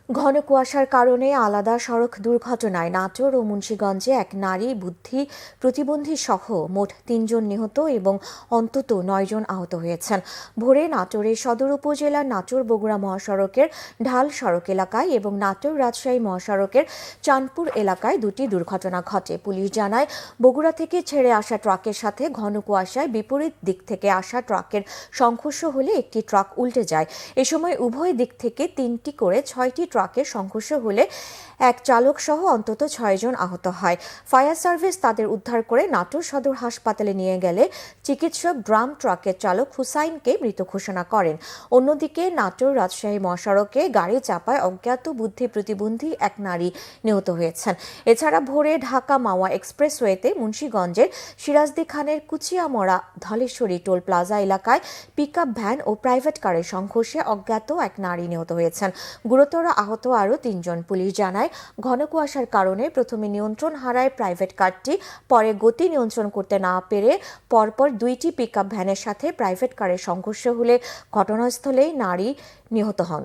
ঘন কুয়াশার কারণে আলাদা সড়ক দুর্ঘটনায় নাটোর ও মুন্সিগঞ্জে এক নারী বুদ্ধি প্রতিবন্ধী সহ মোট ৩ জন নিহত এবং অন্তত ৯ জন আহত হয়েছেন। ভোরে নাটোরের সদর উপজেলার নাটোর বগুড়া মহাসড়কের ঢাল সড়ক এলাকায় এবং নাটোর রাজশাহী মহাসড়কের চাঁদপুর এলাকায় দুটি দুর্ঘটনা ঘটে। পুলিশ জানায়, বগুড়া থেকে ছেড়ে আসা ট্রাকের সাথে ঘন কুয়াশায় বিপরীত দিক থেকে আসা ট্রাকের সংঘর্ষ হলে একটি ট্রাক উল্টে যায়। এ সময় উভয় দিক থেকে ৩টি করে ৬টি ট্রাকের সংঘর্ষ হলে এক চালক সহ অন্তত ৬ জন আহত হয়। ফায়ার সার্ভিস তাদের উদ্ধার করে নাটোর সদর হাসপাতালে নিয়ে গেলে চিকিৎসক ড্রাম ট্রাকের চালক হুসাইনকে মৃত ঘোষণা করেন। অন্যদিকে নাটোর রাজশাহী মহাসড়কে গাড়ি চাপায় অজ্ঞাত বুদ্ধি প্রতিবন্ধী এক নারী নিহত হয়েছেন। এছাড়া ভোরে ঢাকা মাওয়া এক্সপ্রেসওয়েতে মুন্সিগঞ্জের সিরাজদি খানের কুচিয়ামরা ধলেশ্বরী টোল প্লাজা এলাকায় পিকআপ ভ্যান ও প্রাইভেট কারের সংঘর্ষে অজ্ঞাত এক নারী নিহত হয়েছেন। গুরুতর আহত আরও ৩ জন। পুলিশ জানায়, ঘন কুয়াশার কারণে প্রথমে নিয়ন্ত্রণ হারায় প্রাইভেট কারটি, পরে গতি নিয়ন্ত্রণ করতে না পেরে পরপর 2টি পিকআপ ভ্যানের সাথে প্রাইভেট কারের সংঘর্ষ হলে ঘটনাস্থলেই নারী নিহত হন।